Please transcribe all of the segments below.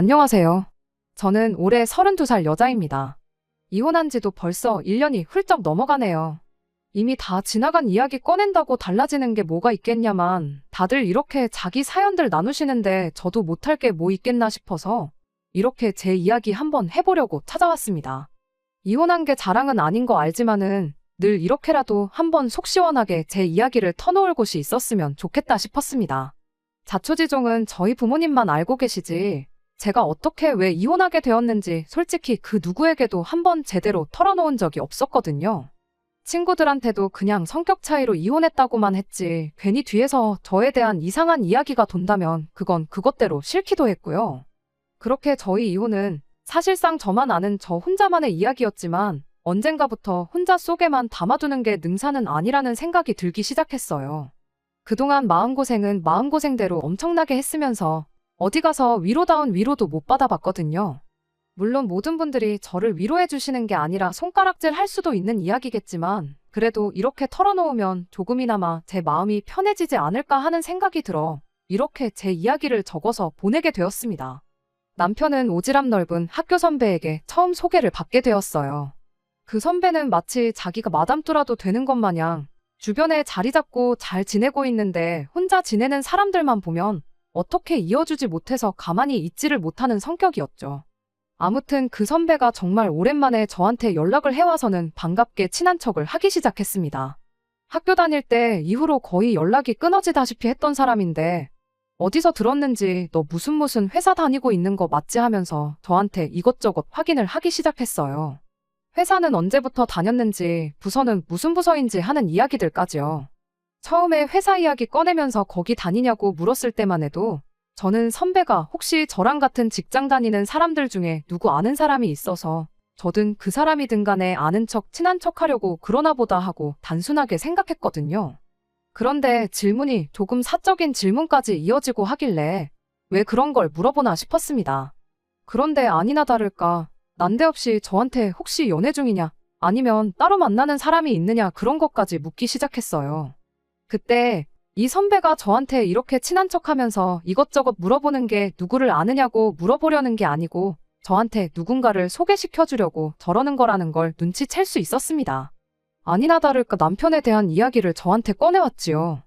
안녕하세요. 저는 올해 32살 여자입니다. 이혼한 지도 벌써 1년이 훌쩍 넘어가네요. 이미 다 지나간 이야기 꺼낸다고 달라지는 게 뭐가 있겠냐만 다들 이렇게 자기 사연들 나누시는데 저도 못할 게 뭐 있겠나 싶어서 이렇게 제 이야기 한번 해보려고 찾아왔습니다. 이혼한 게 자랑은 아닌 거 알지만은 늘 이렇게라도 한번 속 시원하게 제 이야기를 터놓을 곳이 있었으면 좋겠다 싶었습니다. 자초지종은 저희 부모님만 알고 계시지 제가 어떻게 왜 이혼하게 되었는지 솔직히 그 누구에게도 한번 제대로 털어놓은 적이 없었거든요. 친구들한테도 그냥 성격 차이로 이혼했다고만 했지 괜히 뒤에서 저에 대한 이상한 이야기가 돈다면 그건 그것대로 싫기도 했고요. 그렇게 저희 이혼은 사실상 저만 아는 저 혼자만의 이야기였지만 언젠가부터 혼자 속에만 담아두는 게 능사는 아니라는 생각이 들기 시작했어요. 그동안 마음고생은 마음고생대로 엄청나게 했으면서 어디 가서 위로다운 위로도 못 받아봤거든요. 물론 모든 분들이 저를 위로해 주시는 게 아니라 손가락질 할 수도 있는 이야기겠지만 그래도 이렇게 털어놓으면 조금이나마 제 마음이 편해지지 않을까 하는 생각이 들어 이렇게 제 이야기를 적어서 보내게 되었습니다. 남편은 오지랖 넓은 학교 선배에게 처음 소개를 받게 되었어요. 그 선배는 마치 자기가 마담뚜라도 되는 것 마냥 주변에 자리 잡고 잘 지내고 있는데 혼자 지내는 사람들만 보면 어떻게 이어주지 못해서 가만히 있지를 못하는 성격이었죠. 아무튼 그 선배가 정말 오랜만에 저한테 연락을 해와서는 반갑게 친한 척을 하기 시작했습니다. 학교 다닐 때 이후로 거의 연락이 끊어지다시피 했던 사람인데 어디서 들었는지 너 무슨 회사 다니고 있는 거 맞지 하면서 저한테 이것저것 확인을 하기 시작했어요. 회사는 언제부터 다녔는지 부서는 무슨 부서인지 하는 이야기들까지요. 처음에 회사 이야기 꺼내면서 거기 다니냐고 물었을 때만 해도 저는 선배가 혹시 저랑 같은 직장 다니는 사람들 중에 누구 아는 사람이 있어서 저든 그 사람이든 간에 아는 척 친한 척 하려고 그러나 보다 하고 단순하게 생각했거든요. 그런데 질문이 조금 사적인 질문까지 이어지고 하길래 왜 그런 걸 물어보나 싶었습니다. 그런데 아니나 다를까 난데없이 저한테 혹시 연애 중이냐 아니면 따로 만나는 사람이 있느냐 그런 것까지 묻기 시작했어요. 그때 이 선배가 저한테 이렇게 친한 척하면서 이것저것 물어보는 게 누구를 아느냐고 물어보려는 게 아니고 저한테 누군가를 소개시켜주려고 저러는 거라는 걸 눈치챌 수 있었습니다. 아니나 다를까 남편에 대한 이야기를 저한테 꺼내왔지요.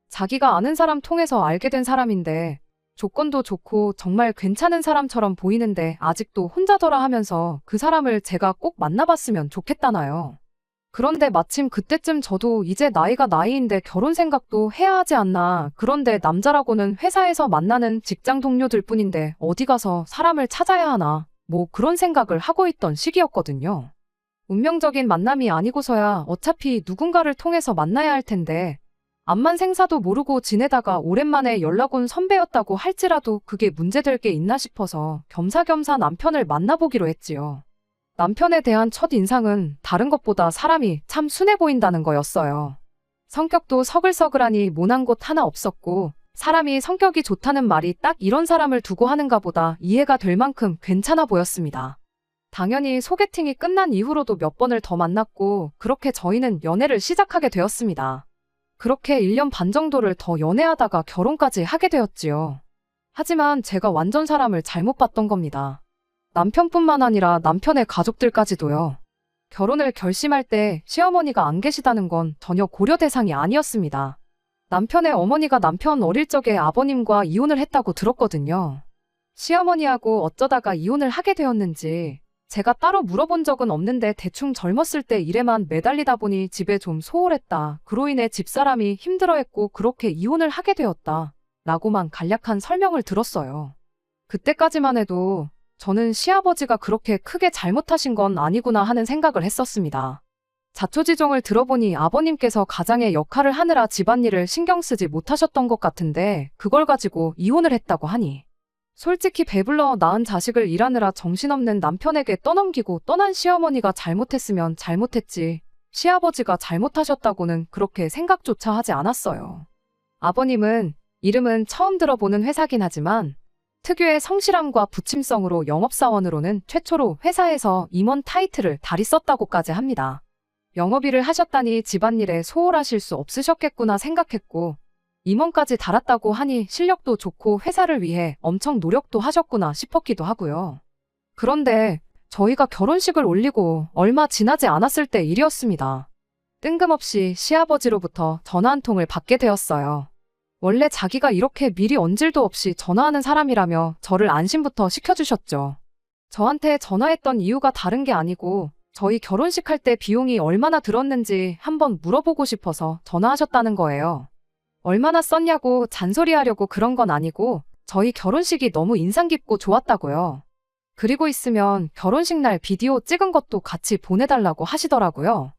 자기가 아는 사람 통해서 알게 된 사람인데 조건도 좋고 정말 괜찮은 사람처럼 보이는데 아직도 혼자더라 하면서 그 사람을 제가 꼭 만나봤으면 좋겠다나요. 그런데 마침 그때쯤 저도 이제 나이가 나이인데 결혼 생각도 해야 하지 않나. 그런데 남자라고는 회사에서 만나는 직장 동료들 뿐인데 어디 가서 사람을 찾아야 하나. 뭐 그런 생각을 하고 있던 시기였거든요. 운명적인 만남이 아니고서야 어차피 누군가를 통해서 만나야 할 텐데 암만 생사도 모르고 지내다가 오랜만에 연락 온 선배였다고 할지라도 그게 문제될 게 있나 싶어서 겸사겸사 남편을 만나보기로 했지요. 남편에 대한 첫 인상은 다른 것보다 사람이 참 순해 보인다는 거였어요. 성격도 서글서글하니 모난 곳 하나 없었고 사람이 성격이 좋다는 말이 딱 이런 사람을 두고 하는가 보다 이해가 될 만큼 괜찮아 보였습니다. 당연히 소개팅이 끝난 이후로도 몇 번을 더 만났고 그렇게 저희는 연애를 시작하게 되었습니다. 그렇게 1년 반 정도를 더 연애하다가 결혼까지 하게 되었지요. 하지만 제가 완전 사람을 잘못 봤던 겁니다. 남편뿐만 아니라 남편의 가족들까지도요. 결혼을 결심할 때 시어머니가 안 계시다는 건 전혀 고려 대상이 아니었습니다. 남편의 어머니가 남편 어릴 적에 아버님과 이혼을 했다고 들었거든요. 시어머니하고 어쩌다가 이혼을 하게 되었는지 제가 따로 물어본 적은 없는데 대충 젊었을 때 일에만 매달리다 보니 집에 좀 소홀했다. 그로 인해 집사람이 힘들어했고 그렇게 이혼을 하게 되었다. 라고만 간략한 설명을 들었어요. 그때까지만 해도 저는 시아버지가 그렇게 크게 잘못하신 건 아니구나 하는 생각을 했었습니다. 자초지종을 들어보니 아버님께서 가장의 역할을 하느라 집안일을 신경 쓰지 못하셨던 것 같은데 그걸 가지고 이혼을 했다고 하니 솔직히 배불러 낳은 자식을 일하느라 정신없는 남편에게 떠넘기고 떠난 시어머니가 잘못했으면 잘못했지 시아버지가 잘못하셨다고는 그렇게 생각조차 하지 않았어요. 아버님은 이름은 처음 들어보는 회사긴 하지만 특유의 성실함과 부침성으로 영업사원으로는 최초로 회사에서 임원 타이틀을 다리 썼다고까지 합니다. 영업일을 하셨다니 집안일에 소홀하실 수 없으셨겠구나 생각했고 임원까지 달았다고 하니 실력도 좋고 회사를 위해 엄청 노력도 하셨구나 싶었기도 하고요. 그런데 저희가 결혼식을 올리고 얼마 지나지 않았을 때 일이었습니다. 뜬금없이 시아버지로부터 전화 한 통을 받게 되었어요. 원래 자기가 이렇게 미리 언질도 없이 전화하는 사람이라며 저를 안심부터 시켜주셨죠. 저한테 전화했던 이유가 다른 게 아니고 저희 결혼식 할 때 비용이 얼마나 들었는지 한번 물어보고 싶어서 전화하셨다는 거예요. 얼마나 썼냐고 잔소리하려고 그런 건 아니고 저희 결혼식이 너무 인상 깊고 좋았다고요. 그리고 있으면 결혼식 날 비디오 찍은 것도 같이 보내달라고 하시더라고요.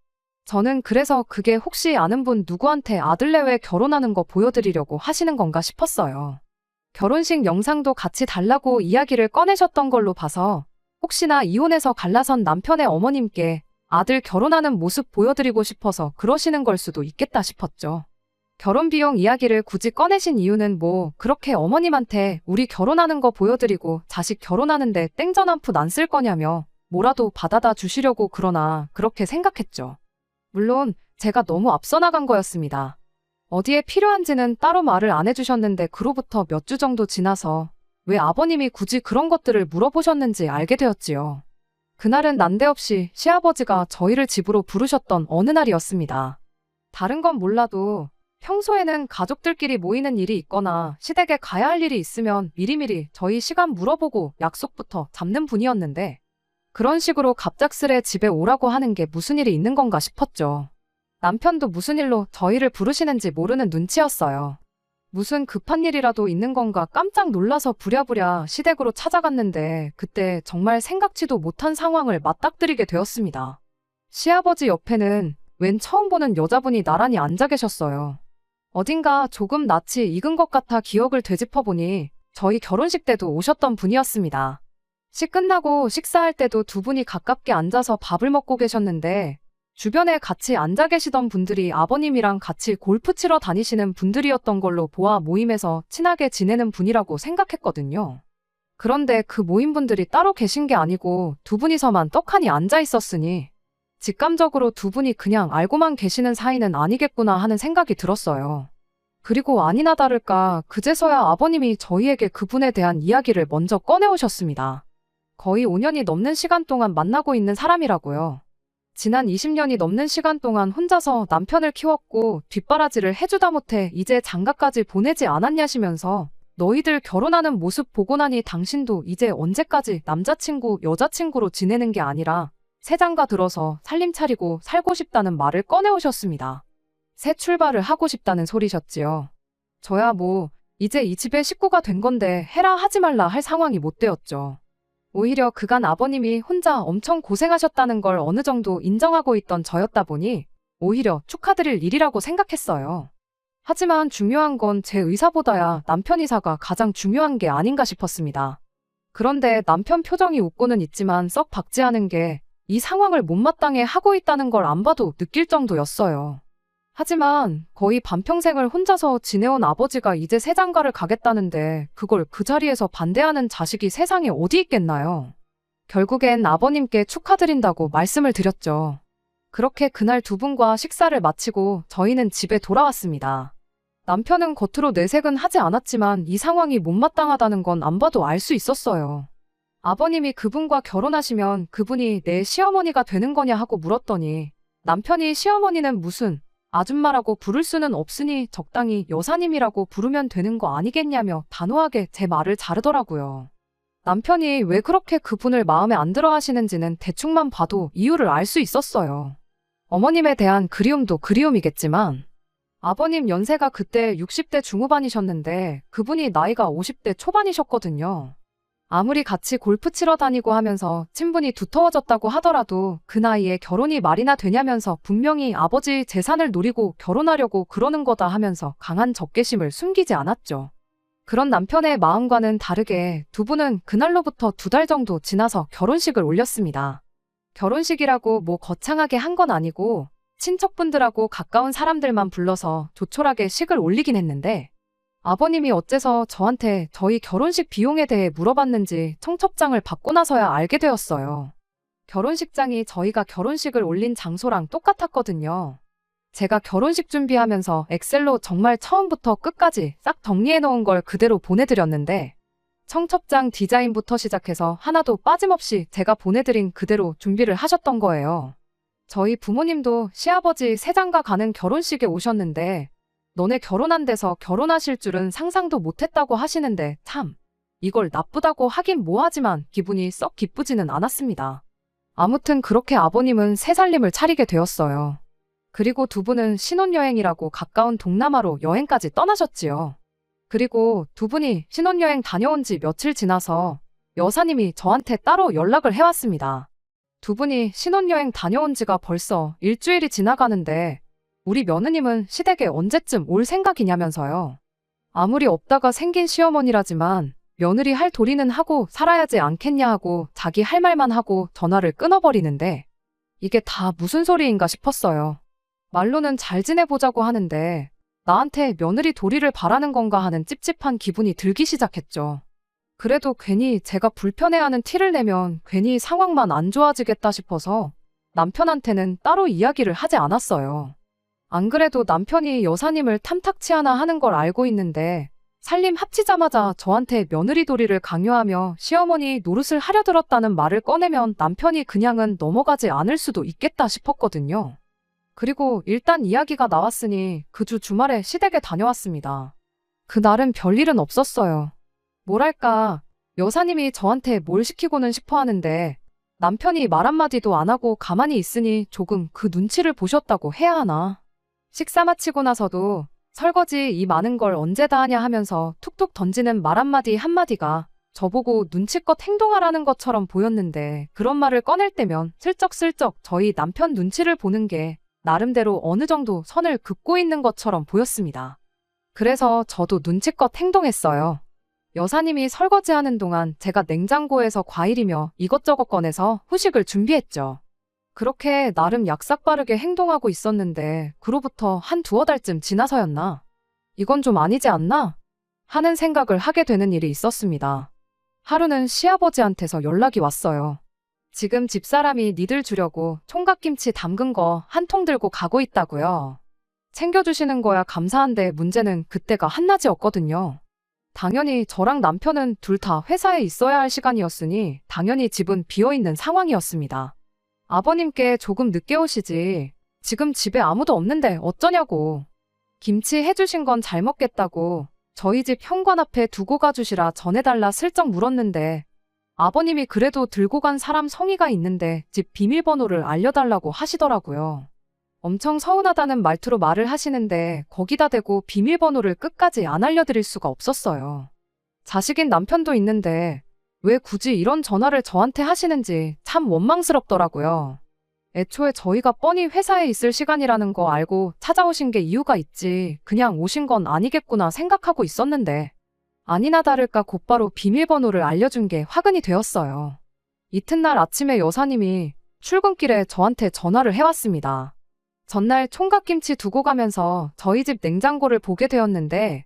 저는 그래서 그게 혹시 아는 분 누구한테 아들 내외 결혼하는 거 보여드리려고 하시는 건가 싶었어요. 결혼식 영상도 같이 달라고 이야기를 꺼내셨던 걸로 봐서 혹시나 이혼해서 갈라선 남편의 어머님께 아들 결혼하는 모습 보여드리고 싶어서 그러시는 걸 수도 있겠다 싶었죠. 결혼 비용 이야기를 굳이 꺼내신 이유는 뭐 그렇게 어머님한테 우리 결혼하는 거 보여드리고 자식 결혼하는데 땡전 한 푼 안 쓸 거냐며 뭐라도 받아다 주시려고 그러나 그렇게 생각했죠. 물론 제가 너무 앞서 나간 거였습니다. 어디에 필요한지는 따로 말을 안 해주셨는데 그로부터 몇 주 정도 지나서 왜 아버님이 굳이 그런 것들을 물어보셨는지 알게 되었지요. 그날은 난데없이 시아버지가 저희를 집으로 부르셨던 어느 날이었습니다. 다른 건 몰라도 평소에는 가족들끼리 모이는 일이 있거나 시댁에 가야 할 일이 있으면 미리미리 저희 시간 물어보고 약속부터 잡는 분이었는데 그런 식으로 갑작스레 집에 오라고 하는 게 무슨 일이 있는 건가 싶었죠. 남편도 무슨 일로 저희를 부르시는지 모르는 눈치였어요. 무슨 급한 일이라도 있는 건가 깜짝 놀라서 부랴부랴 시댁으로 찾아갔는데 그때 정말 생각지도 못한 상황을 맞닥뜨리게 되었습니다. 시아버지 옆에는 웬 처음 보는 여자분이 나란히 앉아 계셨어요. 어딘가 조금 낯이 익은 것 같아 기억을 되짚어보니 저희 결혼식 때도 오셨던 분이었습니다. 식 끝나고 식사할 때도 두 분이 가깝게 앉아서 밥을 먹고 계셨는데 주변에 같이 앉아 계시던 분들이 아버님이랑 같이 골프 치러 다니시는 분들이었던 걸로 보아 모임에서 친하게 지내는 분이라고 생각했거든요. 그런데 그 모임분들이 따로 계신 게 아니고 두 분이서만 떡하니 앉아 있었으니 직감적으로 두 분이 그냥 알고만 계시는 사이는 아니겠구나 하는 생각이 들었어요. 그리고 아니나 다를까 그제서야 아버님이 저희에게 그분에 대한 이야기를 먼저 꺼내오셨습니다. 거의 5년이 넘는 시간 동안 만나고 있는 사람이라고요. 지난 20년이 넘는 시간 동안 혼자서 남편을 키웠고 뒷바라지를 해주다 못해 이제 장가까지 보내지 않았냐시면서 너희들 결혼하는 모습 보고 나니 당신도 이제 언제까지 남자친구, 여자친구로 지내는 게 아니라 새 장가 들어서 살림 차리고 살고 싶다는 말을 꺼내오셨습니다. 새 출발을 하고 싶다는 소리셨지요. 저야 뭐 이제 이 집의 식구가 된 건데 해라 하지 말라 할 상황이 못 되었죠. 오히려 그간 아버님이 혼자 엄청 고생하셨다는 걸 어느 정도 인정하고 있던 저였다 보니 오히려 축하드릴 일이라고 생각했어요. 하지만 중요한 건 제 의사보다야 남편 의사가 가장 중요한 게 아닌가 싶었습니다. 그런데 남편 표정이 웃고는 있지만 썩 박지하는 게 이 상황을 못마땅해 하고 있다는 걸 안 봐도 느낄 정도였어요. 하지만 거의 반평생을 혼자서 지내온 아버지가 이제 새 장가를 가겠다는데 그걸 그 자리에서 반대하는 자식이 세상에 어디 있겠나요? 결국엔 아버님께 축하드린다고 말씀을 드렸죠. 그렇게 그날 두 분과 식사를 마치고 저희는 집에 돌아왔습니다. 남편은 겉으로 내색은 하지 않았지만 이 상황이 못마땅하다는 건 안 봐도 알 수 있었어요. 아버님이 그분과 결혼하시면 그분이 내 시어머니가 되는 거냐 하고 물었더니 남편이 시어머니는 무슨 아줌마라고 부를 수는 없으니 적당히 여사님이라고 부르면 되는 거 아니겠냐며 단호하게 제 말을 자르더라고요. 남편이 왜 그렇게 그분을 마음에 안 들어 하시는지는 대충만 봐도 이유를 알 수 있었어요. 어머님에 대한 그리움도 그리움이겠지만 아버님 연세가 그때 60대 중후반이셨는데 그분이 나이가 50대 초반이셨거든요. 아무리 같이 골프 치러 다니고 하면서 친분이 두터워졌다고 하더라도 그 나이에 결혼이 말이나 되냐면서 분명히 아버지 재산을 노리고 결혼하려고 그러는 거다 하면서 강한 적개심을 숨기지 않았죠. 그런 남편의 마음과는 다르게 두 분은 그날로부터 2달 정도 지나서 결혼식을 올렸습니다. 결혼식이라고 뭐 거창하게 한 건 아니고 친척분들하고 가까운 사람들만 불러서 조촐하게 식을 올리긴 했는데 아버님이 어째서 저한테 저희 결혼식 비용에 대해 물어봤는지 청첩장을 받고 나서야 알게 되었어요. 결혼식장이 저희가 결혼식을 올린 장소랑 똑같았거든요. 제가 결혼식 준비하면서 엑셀로 정말 처음부터 끝까지 싹 정리해 놓은 걸 그대로 보내드렸는데 청첩장 디자인부터 시작해서 하나도 빠짐없이 제가 보내드린 그대로 준비를 하셨던 거예요. 저희 부모님도 시아버지 새장가 가는 결혼식에 오셨는데 너네 결혼 안 돼서 결혼하실 줄은 상상도 못했다고 하시는데 참 이걸 나쁘다고 하긴 뭐하지만 기분이 썩 기쁘지는 않았습니다. 아무튼 그렇게 아버님은 새 살림을 차리게 되었어요. 그리고 두 분은 신혼여행이라고 가까운 동남아로 여행까지 떠나셨지요. 그리고 두 분이 신혼여행 다녀온 지 며칠 지나서 여사님이 저한테 따로 연락을 해왔습니다. 두 분이 신혼여행 다녀온 지가 벌써 일주일이 지나가는데 우리 며느님은 시댁에 언제쯤 올 생각이냐면서요. 아무리 없다가 생긴 시어머니라지만 며느리 할 도리는 하고 살아야지 않겠냐 하고 자기 할 말만 하고 전화를 끊어버리는데 이게 다 무슨 소리인가 싶었어요. 말로는 잘 지내보자고 하는데 나한테 며느리 도리를 바라는 건가 하는 찝찝한 기분이 들기 시작했죠. 그래도 괜히 제가 불편해하는 티를 내면 괜히 상황만 안 좋아지겠다 싶어서 남편한테는 따로 이야기를 하지 않았어요. 안 그래도 남편이 여사님을 탐탁치 않아 하는 걸 알고 있는데 살림 합치자마자 저한테 며느리 도리를 강요하며 시어머니 노릇을 하려 들었다는 말을 꺼내면 남편이 그냥은 넘어가지 않을 수도 있겠다 싶었거든요. 그리고 일단 이야기가 나왔으니 그 주 주말에 시댁에 다녀왔습니다. 그날은 별일은 없었어요. 뭐랄까, 여사님이 저한테 뭘 시키고는 싶어 하는데 남편이 말 한마디도 안 하고 가만히 있으니 조금 그 눈치를 보셨다고 해야 하나. 식사 마치고 나서도 설거지 이 많은 걸 언제 다 하냐 하면서 툭툭 던지는 말 한마디가 저보고 눈치껏 행동하라는 것처럼 보였는데 그런 말을 꺼낼 때면 슬쩍슬쩍 저희 남편 눈치를 보는 게 나름대로 어느 정도 선을 긋고 있는 것처럼 보였습니다. 그래서 저도 눈치껏 행동했어요. 여사님이 설거지하는 동안 제가 냉장고에서 과일이며 이것저것 꺼내서 후식을 준비했죠. 그렇게 나름 약삭빠르게 행동하고 있었는데 그로부터 한 두어 달쯤 지나서였나? 이건 좀 아니지 않나? 하는 생각을 하게 되는 일이 있었습니다. 하루는 시아버지한테서 연락이 왔어요. 지금 집사람이 니들 주려고 총각김치 담근 거 한 통 들고 가고 있다고요. 챙겨주시는 거야 감사한데 문제는 그때가 한낮이었거든요. 당연히 저랑 남편은 둘 다 회사에 있어야 할 시간이었으니 당연히 집은 비어있는 상황이었습니다. 아버님께 조금 늦게 오시지. 지금 집에 아무도 없는데 어쩌냐고. 김치 해주신 건 잘 먹겠다고 저희 집 현관 앞에 두고 가주시라 전해달라 슬쩍 물었는데 아버님이 그래도 들고 간 사람 성의가 있는데 집 비밀번호를 알려달라고 하시더라고요. 엄청 서운하다는 말투로 말을 하시는데 거기다 대고 비밀번호를 끝까지 안 알려드릴 수가 없었어요. 자식인 남편도 있는데 왜 굳이 이런 전화를 저한테 하시는지 참 원망스럽더라고요. 애초에 저희가 뻔히 회사에 있을 시간이라는 거 알고 찾아오신 게 이유가 있지 그냥 오신 건 아니겠구나 생각하고 있었는데 아니나 다를까 곧바로 비밀번호를 알려준 게 화근이 되었어요. 이튿날 아침에 여사님이 출근길에 저한테 전화를 해왔습니다. 전날 총각김치 두고 가면서 저희 집 냉장고를 보게 되었는데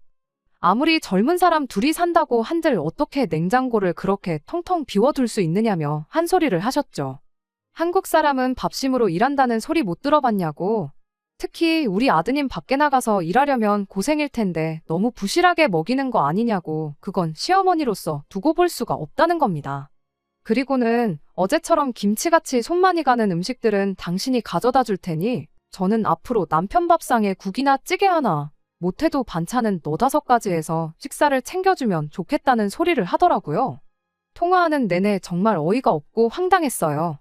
아무리 젊은 사람 둘이 산다고 한들 어떻게 냉장고를 그렇게 텅텅 비워둘 수 있느냐며 한 소리를 하셨죠. 한국 사람은 밥심으로 일한다는 소리 못 들어봤냐고. 특히 우리 아드님 밖에 나가서 일하려면 고생일 텐데 너무 부실하게 먹이는 거 아니냐고. 그건 시어머니로서 두고 볼 수가 없다는 겁니다. 그리고는 어제처럼 김치같이 손 많이 가는 음식들은 당신이 가져다 줄 테니 저는 앞으로 남편 밥상에 국이나 찌개 하나 못해도 반찬은 너다섯 가지 해서 식사를 챙겨주면 좋겠다는 소리를 하더라고요. 통화하는 내내 정말 어이가 없고 황당했어요.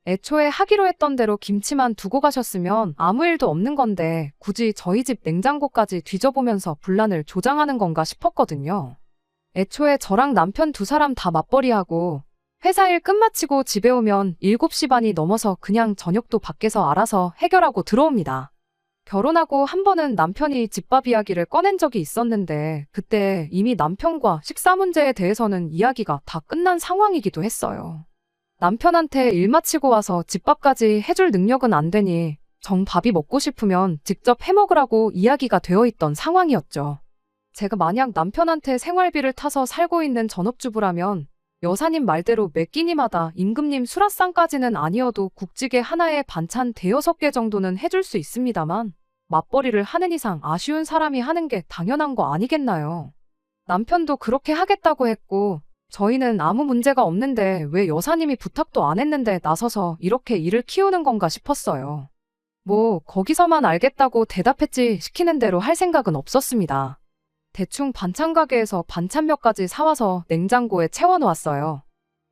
애초에 하기로 했던 대로 김치만 두고 가셨으면 아무 일도 없는 건데 굳이 저희 집 냉장고까지 뒤져보면서 분란을 조장하는 건가 싶었거든요. 애초에 저랑 남편 두 사람 다 맞벌이하고 회사 일 끝마치고 집에 오면 7시 반이 넘어서 그냥 저녁도 밖에서 알아서 해결하고 들어옵니다. 결혼하고 한 번은 남편이 집밥 이야기를 꺼낸 적이 있었는데 그때 이미 남편과 식사 문제에 대해서는 이야기가 다 끝난 상황이기도 했어요. 남편한테 일 마치고 와서 집밥까지 해줄 능력은 안 되니 정 밥이 먹고 싶으면 직접 해먹으라고 이야기가 되어 있던 상황이었죠. 제가 만약 남편한테 생활비를 타서 살고 있는 전업주부라면 여사님 말대로 매 끼니마다 임금님 수라상까지는 아니어도 국찌개 하나에 반찬 대여섯 개 정도는 해줄 수 있습니다만 맞벌이를 하는 이상 아쉬운 사람이 하는 게 당연한 거 아니겠나요? 남편도 그렇게 하겠다고 했고, 저희는 아무 문제가 없는데 왜 여사님이 부탁도 안 했는데 나서서 이렇게 일을 키우는 건가 싶었어요. 뭐, 거기서만 알겠다고 대답했지 시키는 대로 할 생각은 없었습니다. 대충 반찬 가게에서 반찬 몇 가지 사와서 냉장고에 채워놓았어요.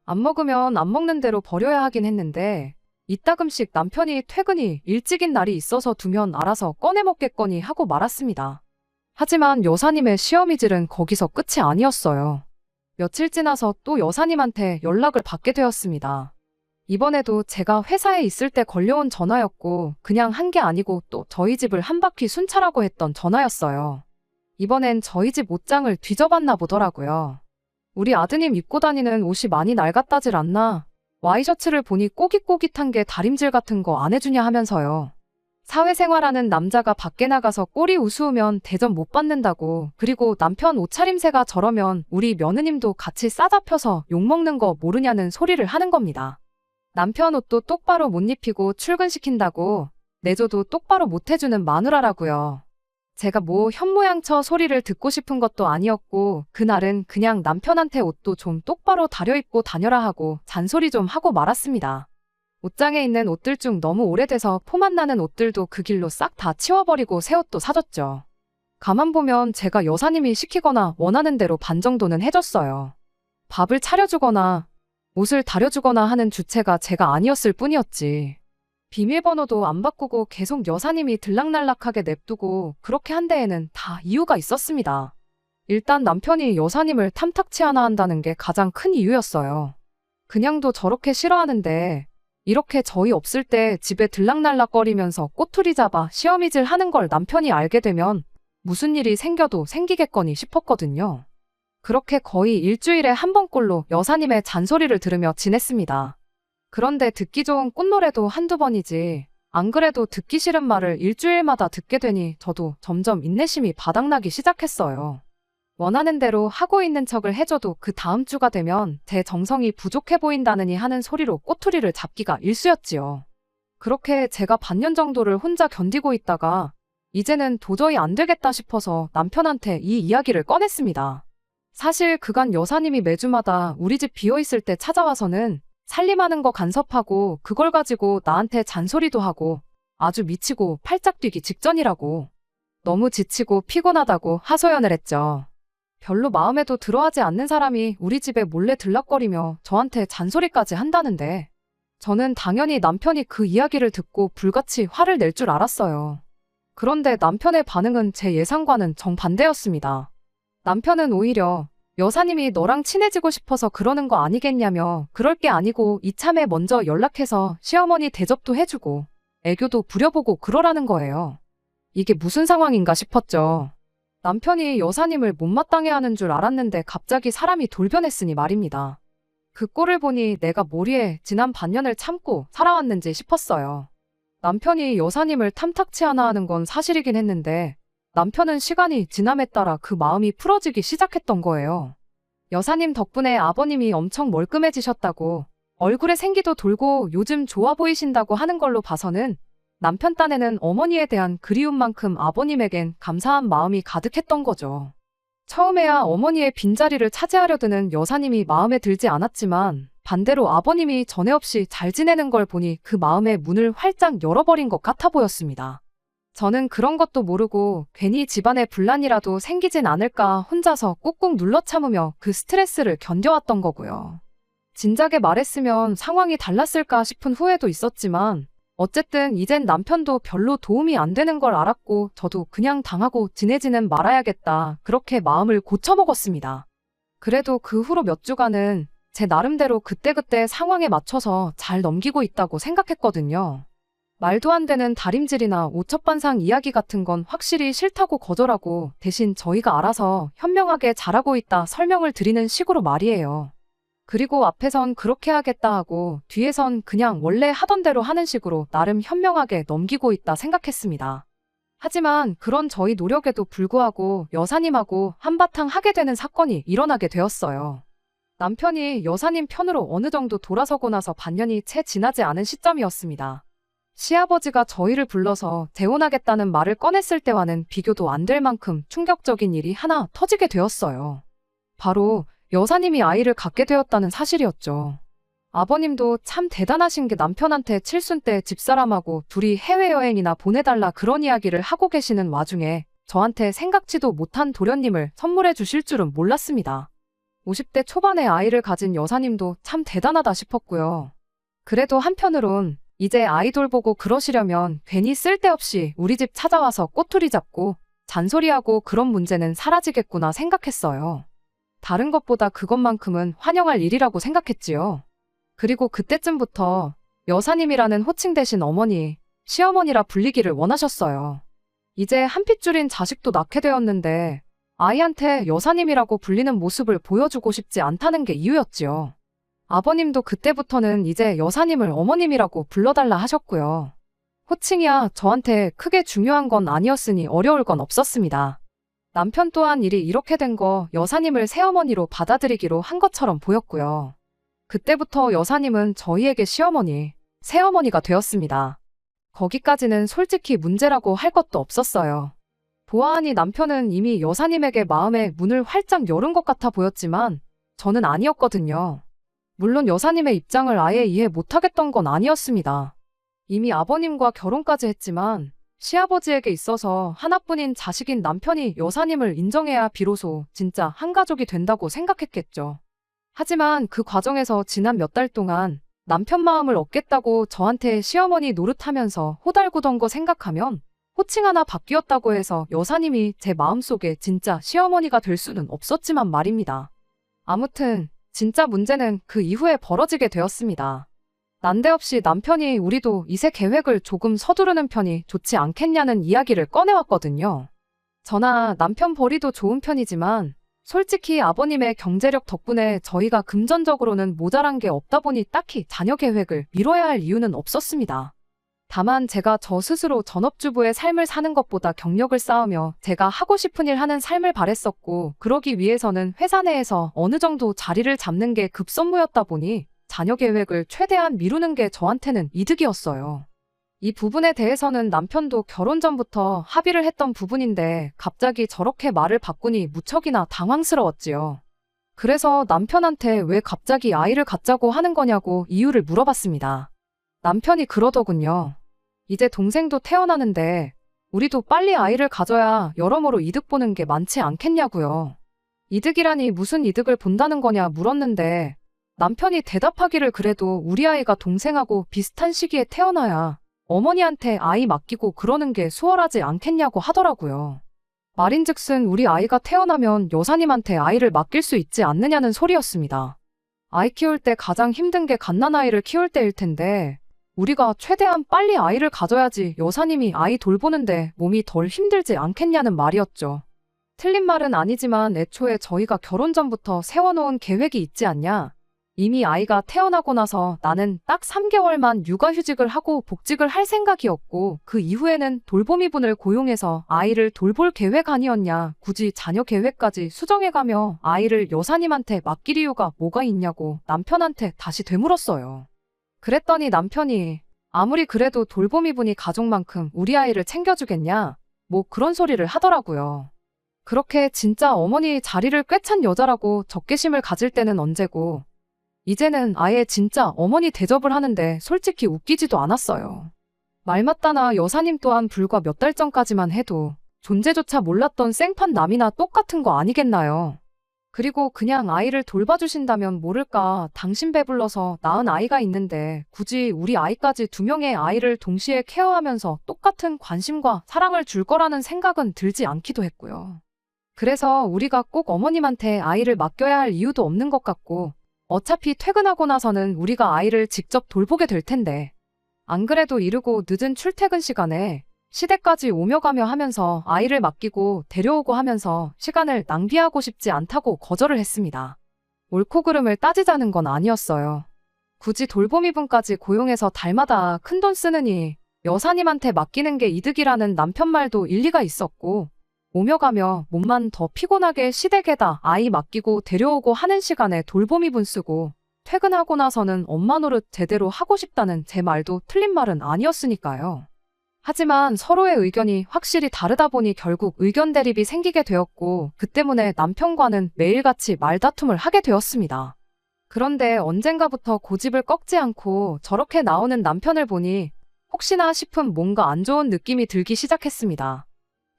안 먹으면 안 먹는 대로 버려야 하긴 했는데, 이따금씩 남편이 퇴근이 일찍인 날이 있어서 두면 알아서 꺼내 먹겠거니 하고 말았습니다. 하지만 여사님의 시어미질은 거기서 끝이 아니었어요. 며칠 지나서 또 여사님한테 연락을 받게 되었습니다. 이번에도 제가 회사에 있을 때 걸려온 전화였고 그냥 한 게 아니고 또 저희 집을 한 바퀴 순찰하고 했던 전화였어요. 이번엔 저희 집 옷장을 뒤져봤나 보더라고요. 우리 아드님 입고 다니는 옷이 많이 낡았다질 않나? 와이셔츠를 보니 꼬깃꼬깃한 게 다림질 같은 거 안 해주냐 하면서요. 사회생활하는 남자가 밖에 나가서 꼬리 우스우면 대접 못 받는다고, 그리고 남편 옷차림새가 저러면 우리 며느님도 같이 싸잡혀서 욕먹는 거 모르냐는 소리를 하는 겁니다. 남편 옷도 똑바로 못 입히고 출근시킨다고, 내줘도 똑바로 못 해주는 마누라라고요. 제가 뭐 현모양처 소리를 듣고 싶은 것도 아니었고 그날은 그냥 남편한테 옷도 좀 똑바로 다려입고 다녀라 하고 잔소리 좀 하고 말았습니다. 옷장에 있는 옷들 중 너무 오래돼서 포만 나는 옷들도 그 길로 싹 다 치워버리고 새 옷도 사줬죠. 가만 보면 제가 여사님이 시키거나 원하는 대로 반 정도는 해줬어요. 밥을 차려주거나 옷을 다려주거나 하는 주체가 제가 아니었을 뿐이었지. 비밀번호도 안 바꾸고 계속 여사님이 들락날락하게 냅두고 그렇게 한 데에는 다 이유가 있었습니다. 일단 남편이 여사님을 탐탁치 않아 한다는 게 가장 큰 이유였어요. 그냥도 저렇게 싫어하는데 이렇게 저희 없을 때 집에 들락날락거리면서 꼬투리 잡아 시어미질 하는 걸 남편이 알게 되면 무슨 일이 생겨도 생기겠거니 싶었거든요. 그렇게 거의 일주일에 한 번꼴로 여사님의 잔소리를 들으며 지냈습니다. 그런데 듣기 좋은 꽃노래도 한두 번이지, 안 그래도 듣기 싫은 말을 일주일마다 듣게 되니 저도 점점 인내심이 바닥나기 시작했어요. 원하는 대로 하고 있는 척을 해줘도 그 다음 주가 되면 제 정성이 부족해 보인다느니 하는 소리로 꼬투리를 잡기가 일쑤였지요. 그렇게 제가 반년 정도를 혼자 견디고 있다가 이제는 도저히 안 되겠다 싶어서 남편한테 이 이야기를 꺼냈습니다. 사실 그간 여사님이 매주마다 우리 집 비어있을 때 찾아와서는 살림하는 거 간섭하고 그걸 가지고 나한테 잔소리도 하고 아주 미치고 팔짝 뛰기 직전이라고, 너무 지치고 피곤하다고 하소연을 했죠. 별로 마음에도 들어하지 않는 사람이 우리 집에 몰래 들락거리며 저한테 잔소리까지 한다는데, 저는 당연히 남편이 그 이야기를 듣고 불같이 화를 낼 줄 알았어요. 그런데 남편의 반응은 제 예상과는 정반대였습니다. 남편은 오히려 여사님이 너랑 친해지고 싶어서 그러는 거 아니겠냐며, 그럴 게 아니고 이참에 먼저 연락해서 시어머니 대접도 해주고 애교도 부려보고 그러라는 거예요. 이게 무슨 상황인가 싶었죠. 남편이 여사님을 못마땅해 하는 줄 알았는데 갑자기 사람이 돌변했으니 말입니다. 그 꼴을 보니 내가 머리에 지난 반년을 참고 살아왔는지 싶었어요. 남편이 여사님을 탐탁치 않아 하는 건 사실이긴 했는데 남편은 시간이 지남에 따라 그 마음이 풀어지기 시작했던 거예요. 여사님 덕분에 아버님이 엄청 멀끔해지셨다고, 얼굴에 생기도 돌고 요즘 좋아 보이신다고 하는 걸로 봐서는 남편 딴에는 어머니에 대한 그리움만큼 아버님에겐 감사한 마음이 가득했던 거죠. 처음에야 어머니의 빈자리를 차지하려 드는 여사님이 마음에 들지 않았지만 반대로 아버님이 전에 없이 잘 지내는 걸 보니 그 마음의 문을 활짝 열어버린 것 같아 보였습니다. 저는 그런 것도 모르고 괜히 집안에 분란이라도 생기진 않을까 혼자서 꾹꾹 눌러 참으며 그 스트레스를 견뎌왔던 거고요. 진작에 말했으면 상황이 달랐을까 싶은 후회도 있었지만 어쨌든 이젠 남편도 별로 도움이 안 되는 걸 알았고 저도 그냥 당하고 지내지는 말아야겠다, 그렇게 마음을 고쳐먹었습니다. 그래도 그 후로 몇 주간은 제 나름대로 그때그때 상황에 맞춰서 잘 넘기고 있다고 생각했거든요. 말도 안 되는 다림질이나 오첩반상 이야기 같은 건 확실히 싫다고 거절하고 대신 저희가 알아서 현명하게 잘하고 있다 설명을 드리는 식으로 말이에요. 그리고 앞에선 그렇게 하겠다 하고 뒤에선 그냥 원래 하던 대로 하는 식으로 나름 현명하게 넘기고 있다 생각했습니다. 하지만 그런 저희 노력에도 불구하고 여사님하고 한바탕 하게 되는 사건이 일어나게 되었어요. 남편이 여사님 편으로 어느 정도 돌아서고 나서 반년이 채 지나지 않은 시점이었습니다. 시아버지가 저희를 불러서 재혼하겠다는 말을 꺼냈을 때와는 비교도 안 될 만큼 충격적인 일이 하나 터지게 되었어요. 바로 여사님이 아이를 갖게 되었다는 사실이었죠. 아버님도 참 대단하신 게 남편한테 칠순 때 집사람하고 둘이 해외여행이나 보내달라 그런 이야기를 하고 계시는 와중에 저한테 생각지도 못한 도련님을 선물해 주실 줄은 몰랐습니다. 50대 초반에 아이를 가진 여사님도 참 대단하다 싶었고요. 그래도 한편으론 이제 아이 돌보고 그러시려면 괜히 쓸데없이 우리 집 찾아와서 꼬투리 잡고 잔소리하고 그런 문제는 사라지겠구나 생각했어요. 다른 것보다 그것만큼은 환영할 일이라고 생각했지요. 그리고 그때쯤부터 여사님이라는 호칭 대신 어머니, 시어머니라 불리기를 원하셨어요. 이제 한 핏줄인 자식도 낳게 되었는데 아이한테 여사님이라고 불리는 모습을 보여주고 싶지 않다는 게 이유였지요. 아버님도 그때부터는 이제 여사님을 어머님이라고 불러달라 하셨고요. 호칭이야 저한테 크게 중요한 건 아니었으니 어려울 건 없었습니다. 남편 또한 일이 이렇게 된 거 여사님을 새어머니로 받아들이기로 한 것처럼 보였고요. 그때부터 여사님은 저희에게 시어머니, 새어머니가 되었습니다. 거기까지는 솔직히 문제라고 할 것도 없었어요. 보아하니 남편은 이미 여사님에게 마음의 문을 활짝 열은 것 같아 보였지만 저는 아니었거든요. 물론 여사님의 입장을 아예 이해 못하겠던 건 아니었습니다. 이미 아버님과 결혼까지 했지만 시아버지에게 있어서 하나뿐인 자식인 남편이 여사님을 인정해야 비로소 진짜 한 가족이 된다고 생각했겠죠. 하지만 그 과정에서 지난 몇 달 동안 남편 마음을 얻겠다고 저한테 시어머니 노릇하면서 호달구던 거 생각하면 호칭 하나 바뀌었다고 해서 여사님이 제 마음속에 진짜 시어머니가 될 수는 없었지만 말입니다. 아무튼 진짜 문제는 그 이후에 벌어지게 되었습니다. 난데없이 남편이 우리도 이세 계획을 조금 서두르는 편이 좋지 않겠냐는 이야기를 꺼내왔거든요. 저나 남편 벌이도 좋은 편이지만 솔직히 아버님의 경제력 덕분에 저희가 금전적으로는 모자란 게 없다 보니 딱히 자녀 계획을 미뤄야 할 이유는 없었습니다. 다만 제가 저 스스로 전업주부의 삶을 사는 것보다 경력을 쌓으며 제가 하고 싶은 일 하는 삶을 바랬었고 그러기 위해서는 회사 내에서 어느 정도 자리를 잡는 게 급선무였다 보니 자녀 계획을 최대한 미루는 게 저한테는 이득이었어요. 이 부분에 대해서는 남편도 결혼 전부터 합의를 했던 부분인데 갑자기 저렇게 말을 바꾸니 무척이나 당황스러웠지요. 그래서 남편한테 왜 갑자기 아이를 갖자고 하는 거냐고 이유를 물어봤습니다. 남편이 그러더군요. 이제 동생도 태어나는데 우리도 빨리 아이를 가져야 여러모로 이득 보는 게 많지 않겠냐고요. 이득이라니 무슨 이득을 본다는 거냐 물었는데 남편이 대답하기를 그래도 우리 아이가 동생하고 비슷한 시기에 태어나야 어머니한테 아이 맡기고 그러는 게 수월하지 않겠냐고 하더라고요. 말인즉슨 우리 아이가 태어나면 여사님한테 아이를 맡길 수 있지 않느냐는 소리였습니다. 아이 키울 때 가장 힘든 게 갓난아이를 키울 때일 텐데 우리가 최대한 빨리 아이를 가져야지 여사님이 아이 돌보는데 몸이 덜 힘들지 않겠냐는 말이었죠. 틀린 말은 아니지만 애초에 저희가 결혼 전부터 세워놓은 계획이 있지 않냐. 이미 아이가 태어나고 나서 나는 딱 3개월만 육아휴직을 하고 복직을 할 생각이었고 그 이후에는 돌보미분을 고용해서 아이를 돌볼 계획 아니었냐. 굳이 자녀 계획까지 수정해가며 아이를 여사님한테 맡길 이유가 뭐가 있냐고 남편한테 다시 되물었어요. 그랬더니 남편이 아무리 그래도 돌보미분이 가족만큼 우리 아이를 챙겨주겠냐. 뭐 그런 소리를 하더라고요. 그렇게 진짜 어머니 자리를 꿰찬 여자라고 적개심을 가질 때는 언제고 이제는 아예 진짜 어머니 대접을 하는데 솔직히 웃기지도 않았어요. 말 맞다나 여사님 또한 불과 몇 달 전까지만 해도 존재조차 몰랐던 생판 남이나 똑같은 거 아니겠나요? 그리고 그냥 아이를 돌봐주신다면 모를까 당신 배불러서 낳은 아이가 있는데 굳이 우리 아이까지 2명의 아이를 동시에 케어하면서 똑같은 관심과 사랑을 줄 거라는 생각은 들지 않기도 했고요. 그래서 우리가 꼭 어머님한테 아이를 맡겨야 할 이유도 없는 것 같고 어차피 퇴근하고 나서는 우리가 아이를 직접 돌보게 될 텐데 안 그래도 이르고 늦은 출퇴근 시간에 시댁까지 오며 가며 하면서 아이를 맡기고 데려오고 하면서 시간을 낭비하고 싶지 않다고 거절을 했습니다. 옳고 그름을 따지자는 건 아니었어요. 굳이 돌보미분까지 고용해서 달마다 큰돈 쓰느니 여사님한테 맡기는 게 이득이라는 남편 말도 일리가 있었고 오며 가며 몸만 더 피곤하게 시댁에다 아이 맡기고 데려오고 하는 시간에 돌보미분 쓰고 퇴근하고 나서는 엄마 노릇 제대로 하고 싶다는 제 말도 틀린 말은 아니었으니까요. 하지만 서로의 의견이 확실히 다르다 보니 결국 의견 대립이 생기게 되었고 그 때문에 남편과는 매일같이 말다툼을 하게 되었습니다. 그런데 언젠가부터 고집을 꺾지 않고 저렇게 나오는 남편을 보니 혹시나 싶은 뭔가 안 좋은 느낌이 들기 시작했습니다.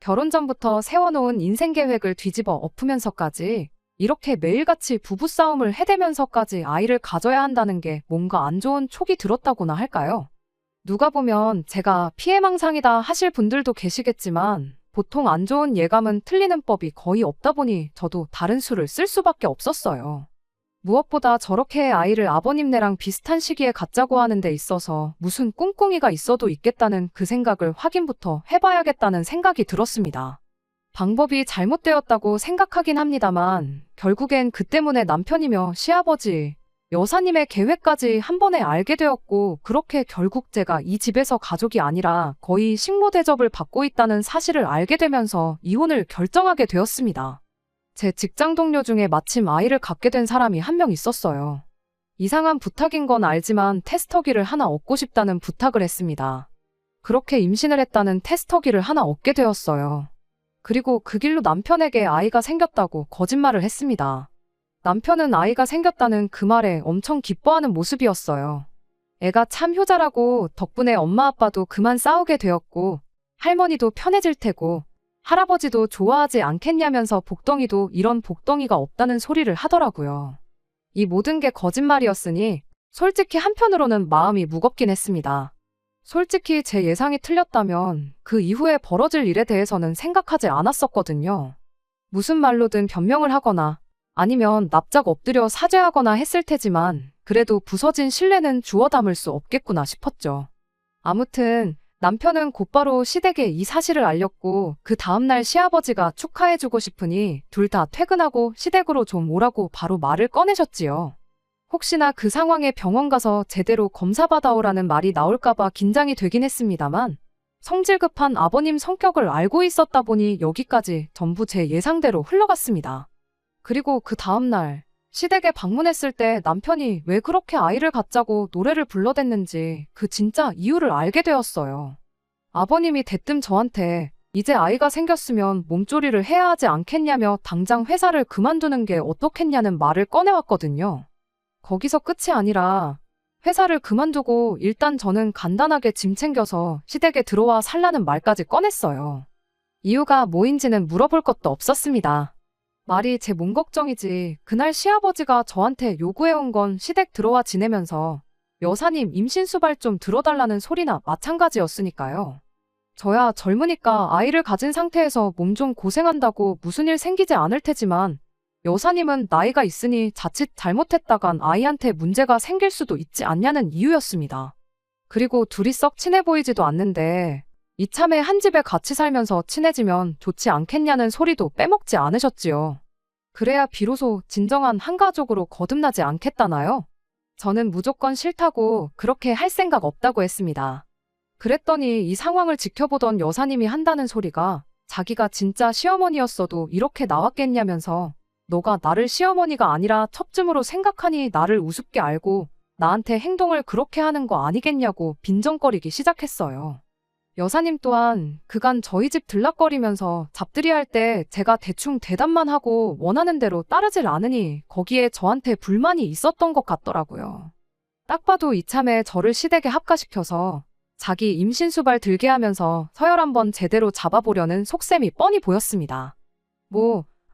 결혼 전부터 세워놓은 인생 계획을 뒤집어 엎으면서까지 이렇게 매일같이 부부싸움을 해대면서까지 아이를 가져야 한다는 게 뭔가 안 좋은 촉이 들었다고나 할까요? 누가 보면 제가 피해망상이다 하실 분들도 계시겠지만 보통 안 좋은 예감은 틀리는 법이 거의 없다 보니 저도 다른 수를 쓸 수밖에 없었어요. 무엇보다 저렇게 아이를 아버님네랑 비슷한 시기에 갖자고 하는 데 있어서 무슨 꿍꿍이가 있어도 있겠다는 그 생각을 확인부터 해봐야겠다는 생각이 들었습니다. 방법이 잘못되었다고 생각하긴 합니다만 결국엔 그 때문에 남편이며 시아버지, 여사님의 계획까지 한 번에 알게 되었고 그렇게 결국 제가 이 집에서 가족이 아니라 거의 식모 대접을 받고 있다는 사실을 알게 되면서 이혼을 결정하게 되었습니다. 제 직장 동료 중에 마침 아이를 갖게 된 사람이 한 명 있었어요. 이상한 부탁인 건 알지만 테스터기를 하나 얻고 싶다는 부탁을 했습니다. 그렇게 임신을 했다는 테스터기를 하나 얻게 되었어요. 그리고 그 길로 남편에게 아이가 생겼다고 거짓말을 했습니다. 남편은 아이가 생겼다는 그 말에 엄청 기뻐하는 모습이었어요. 애가 참 효자라고 덕분에 엄마 아빠도 그만 싸우게 되었고 할머니도 편해질 테고 할아버지도 좋아하지 않겠냐면서 복덩이도 이런 복덩이가 없다는 소리를 하더라고요. 이 모든 게 거짓말이었으니 솔직히 한편으로는 마음이 무겁긴 했습니다. 솔직히 제 예상이 틀렸다면 그 이후에 벌어질 일에 대해서는 생각하지 않았었거든요. 무슨 말로든 변명을 하거나 아니면 납작 엎드려 사죄하거나 했을 테지만 그래도 부서진 신뢰는 주워 담을 수 없겠구나 싶었죠. 아무튼 남편은 곧바로 시댁에 이 사실을 알렸고 그 다음날 시아버지가 축하해주고 싶으니 둘 다 퇴근하고 시댁으로 좀 오라고 바로 말을 꺼내셨지요. 혹시나 그 상황에 병원 가서 제대로 검사 받아오라는 말이 나올까봐 긴장이 되긴 했습니다만 성질 급한 아버님 성격을 알고 있었다 보니 여기까지 전부 제 예상대로 흘러갔습니다. 그리고 그 다음날 시댁에 방문했을 때 남편이 왜 그렇게 아이를 갖자고 노래를 불러댔는지 그 진짜 이유를 알게 되었어요. 아버님이 대뜸 저한테 이제 아이가 생겼으면 몸조리를 해야 하지 않겠냐며 당장 회사를 그만두는 게 어떻겠냐는 말을 꺼내왔거든요. 거기서 끝이 아니라 회사를 그만두고 일단 저는 간단하게 짐 챙겨서 시댁에 들어와 살라는 말까지 꺼냈어요. 이유가 뭐인지는 물어볼 것도 없었습니다. 말이 제 몸 걱정이지 그날 시아버지가 저한테 요구해온 건 시댁 들어와 지내면서 여사님 임신수발 좀 들어달라는 소리나 마찬가지였으니까요. 저야 젊으니까 아이를 가진 상태에서 몸 좀 고생한다고 무슨 일 생기지 않을 테지만 여사님은 나이가 있으니 자칫 잘못했다간 아이한테 문제가 생길 수도 있지 않냐는 이유였습니다. 그리고 둘이 썩 친해 보이지도 않는데 이참에 한 집에 같이 살면서 친해지면 좋지 않겠냐는 소리도 빼먹지 않으셨지요. 그래야 비로소 진정한 한 가족으로 거듭나지 않겠다나요? 저는 무조건 싫다고 그렇게 할 생각 없다고 했습니다. 그랬더니 이 상황을 지켜보던 여사님이 한다는 소리가 자기가 진짜 시어머니였어도 이렇게 나왔겠냐면서 너가 나를 시어머니가 아니라 첩쯤으로 생각하니 나를 우습게 알고 나한테 행동을 그렇게 하는 거 아니겠냐고 빈정거리기 시작했어요. 여사님 또한 그간 저희 집 들락거리면서 잡들이 할 때 제가 대충 대답만 하고 원하는 대로 따르질 않으니 거기에 저한테 불만이 있었던 것 같더라고요. 딱 봐도 이참에 저를 시댁에 합가시켜서 자기 임신수발 들게 하면서 서열 한번 제대로 잡아보려는 속셈이 뻔히 보였습니다.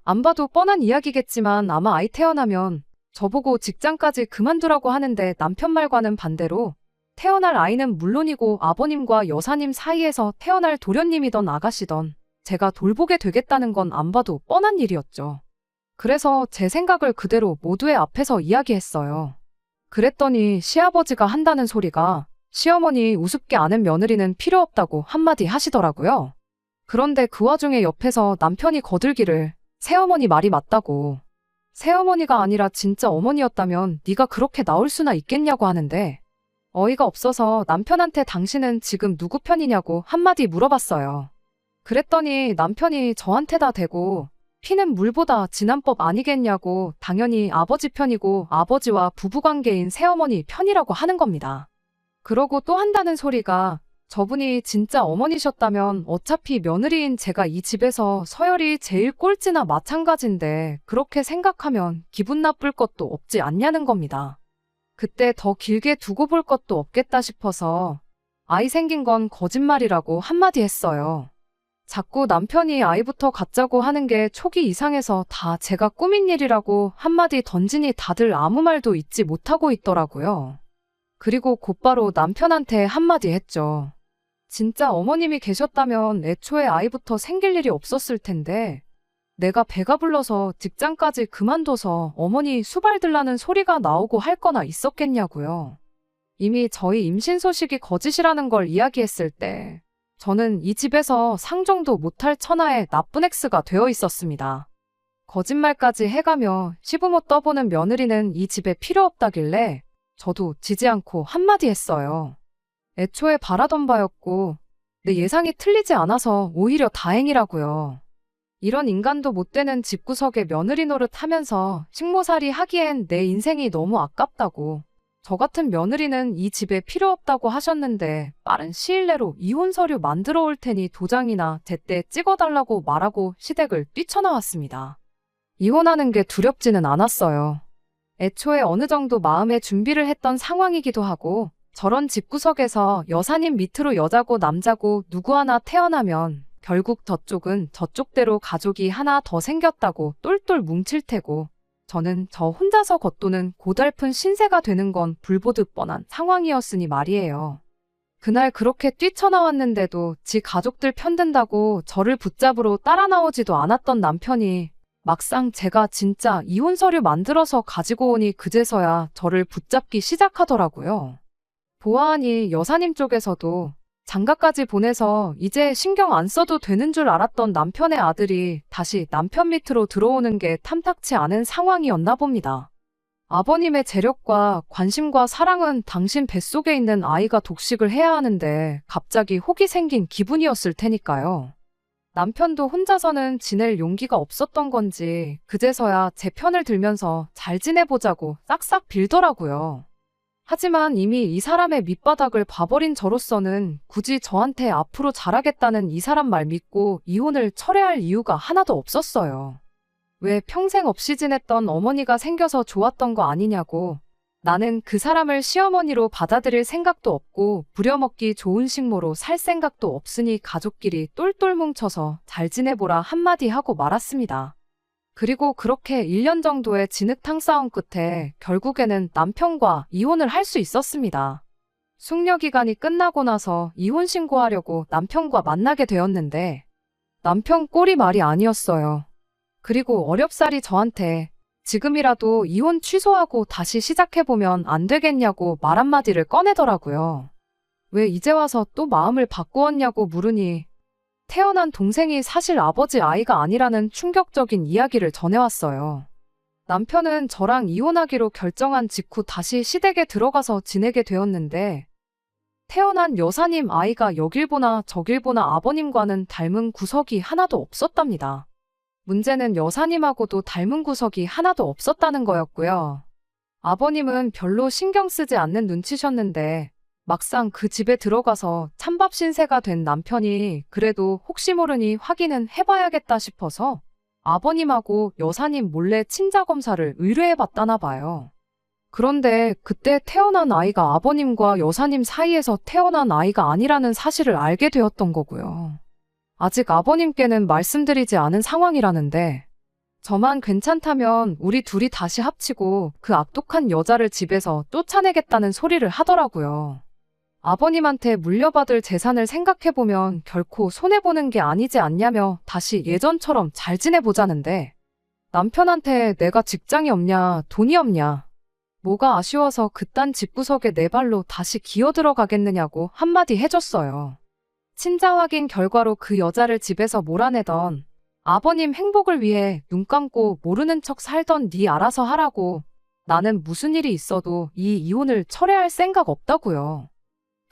안 봐도 뻔한 이야기겠지만 아마 아이 태어나면 저보고 직장까지 그만두라고 하는데 남편 말과는 반대로 태어날 아이는 물론이고 아버님과 여사님 사이에서 태어날 도련님이던 아가씨던 제가 돌보게 되겠다는 건 안 봐도 뻔한 일이었죠. 그래서 제 생각을 그대로 모두의 앞에서 이야기했어요. 그랬더니 시아버지가 한다는 소리가 시어머니 우습게 아는 며느리는 필요 없다고 한마디 하시더라고요. 그런데 그 와중에 옆에서 남편이 거들기를 새어머니 말이 맞다고. 새어머니가 아니라 진짜 어머니였다면 네가 그렇게 나올 수나 있겠냐고 하는데 어이가 없어서 남편한테 당신은 지금 누구 편이냐고 한마디 물어봤어요. 그랬더니 남편이 저한테다 대고 피는 물보다 진한 법 아니겠냐고 당연히 아버지 편이고 아버지와 부부관계인 새어머니 편이라고 하는 겁니다. 그러고 또 한다는 소리가 저분이 진짜 어머니셨다면 어차피 며느리인 제가 이 집에서 서열이 제일 꼴찌나 마찬가지인데 그렇게 생각하면 기분 나쁠 것도 없지 않냐는 겁니다. 그때 더 길게 두고 볼 것도 없겠다 싶어서 아이 생긴 건 거짓말이라고 한마디 했어요. 자꾸 남편이 아이부터 갖자고 하는 게 초기 이상해서 다 제가 꾸민 일이라고 한마디 던지니 다들 아무 말도 잊지 못하고 있더라고요. 그리고 곧바로 남편한테 한마디 했죠. 진짜 어머님이 계셨다면 애초에 아이부터 생길 일이 없었을 텐데 내가 배가 불러서 직장까지 그만둬서 어머니 수발 들라는 소리가 나오고 할 거나 있었겠냐고요. 이미 저희 임신 소식이 거짓이라는 걸 이야기했을 때 저는 이 집에서 상종도 못할 천하의 나쁜 X가 되어 있었습니다. 거짓말까지 해가며 시부모 떠보는 며느리는 이 집에 필요 없다길래 저도 지지 않고 한마디 했어요. 애초에 바라던 바였고 내 예상이 틀리지 않아서 오히려 다행이라고요. 이런 인간도 못 되는 집구석에 며느리 노릇하면서 식모살이 하기엔 내 인생이 너무 아깝다고 저 같은 며느리는 이 집에 필요 없다고 하셨는데 빠른 시일 내로 이혼 서류 만들어 올 테니 도장이나 제때 찍어달라고 말하고 시댁을 뛰쳐나왔습니다. 이혼하는 게 두렵지는 않았어요. 애초에 어느 정도 마음의 준비를 했던 상황이기도 하고 저런 집구석에서 여사님 밑으로 여자고 남자고 누구 하나 태어나면 결국 저쪽은 저쪽대로 가족이 하나 더 생겼다고 똘똘 뭉칠 테고 저는 저 혼자서 겉도는 고달픈 신세가 되는 건 불보듯 뻔한 상황이었으니 말이에요. 그날 그렇게 뛰쳐나왔는데도 지 가족들 편든다고 저를 붙잡으러 따라 나오지도 않았던 남편이 막상 제가 진짜 이혼 서류 만들어서 가지고 오니 그제서야 저를 붙잡기 시작하더라고요. 보아하니 여사님 쪽에서도 장가까지 보내서 이제 신경 안 써도 되는 줄 알았던 남편의 아들이 다시 남편 밑으로 들어오는 게 탐탁치 않은 상황이었나 봅니다. 아버님의 재력과 관심과 사랑은 당신 뱃속에 있는 아이가 독식을 해야 하는데 갑자기 혹이 생긴 기분이었을 테니까요. 남편도 혼자서는 지낼 용기가 없었던 건지 그제서야 제 편을 들면서 잘 지내보자고 싹싹 빌더라고요. 하지만 이미 이 사람의 밑바닥을 봐버린 저로서는 굳이 저한테 앞으로 잘하겠다는 이 사람 말 믿고 이혼을 철회할 이유가 하나도 없었어요. 왜 평생 없이 지냈던 어머니가 생겨서 좋았던 거 아니냐고. 나는 그 사람을 시어머니로 받아들일 생각도 없고 부려먹기 좋은 식모로 살 생각도 없으니 가족끼리 똘똘 뭉쳐서 잘 지내보라 한마디 하고 말았습니다. 그리고 그렇게 1년 정도의 진흙탕 싸움 끝에 결국에는 남편과 이혼을 할 수 있었습니다. 숙려 기간이 끝나고 나서 이혼 신고하려고 남편과 만나게 되었는데 남편 꼴이 말이 아니었어요. 그리고 어렵사리 저한테 지금이라도 이혼 취소하고 다시 시작해보면 안 되겠냐고 말 한마디를 꺼내더라고요. 왜 이제 와서 또 마음을 바꾸었냐고 물으니 태어난 동생이 사실 아버지 아이가 아니라는 충격적인 이야기를 전해왔어요. 남편은 저랑 이혼하기로 결정한 직후 다시 시댁에 들어가서 지내게 되었는데 태어난 여사님 아이가 여길 보나 저길 보나 아버님과는 닮은 구석이 하나도 없었답니다. 문제는 여사님하고도 닮은 구석이 하나도 없었다는 거였고요. 아버님은 별로 신경 쓰지 않는 눈치셨는데 막상 그 집에 들어가서 찬밥 신세가 된 남편이 그래도 혹시 모르니 확인은 해봐야겠다 싶어서 아버님하고 여사님 몰래 친자검사를 의뢰해봤다나 봐요. 그런데 그때 태어난 아이가 아버님과 여사님 사이에서 태어난 아이가 아니라는 사실을 알게 되었던 거고요. 아직 아버님께는 말씀드리지 않은 상황이라는데 저만 괜찮다면 우리 둘이 다시 합치고 그 악독한 여자를 집에서 쫓아내겠다는 소리를 하더라고요. 아버님한테 물려받을 재산을 생각해보면 결코 손해보는 게 아니지 않냐며 다시 예전처럼 잘 지내보자는데 남편한테 내가 직장이 없냐, 돈이 없냐, 뭐가 아쉬워서 그딴 집구석에 내 발로 다시 기어들어가겠느냐고 한마디 해줬어요. 친자 확인 결과로 그 여자를 집에서 몰아내던 아버님 행복을 위해 눈 감고 모르는 척 살던 네 알아서 하라고 나는 무슨 일이 있어도 이 이혼을 철회할 생각 없다고요.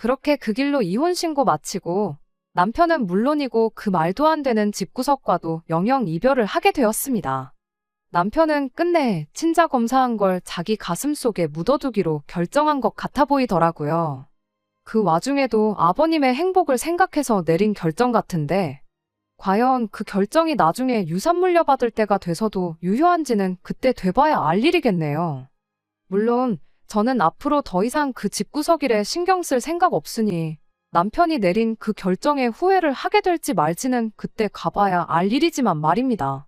그렇게 그 길로 이혼 신고 마치고 남편은 물론이고 그 말도 안 되는 집구석과도 영영 이별을 하게 되었습니다. 남편은 끝내 친자 검사한 걸 자기 가슴 속에 묻어두기로 결정한 것 같아 보이더라고요. 그 와중에도 아버님의 행복을 생각해서 내린 결정 같은데, 과연 그 결정이 나중에 유산 물려받을 때가 돼서도 유효한지는 그때 돼봐야 알 일이겠네요. 물론 저는 앞으로 더 이상 그 집구석 일에 신경 쓸 생각 없으니 남편이 내린 그 결정에 후회를 하게 될지 말지는 그때 가봐야 알 일이지만 말입니다.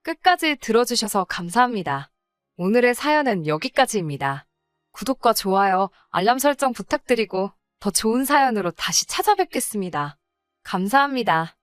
끝까지 들어주셔서 감사합니다. 오늘의 사연은 여기까지입니다. 구독과 좋아요, 알람 설정 부탁드리고 더 좋은 사연으로 다시 찾아뵙겠습니다. 감사합니다.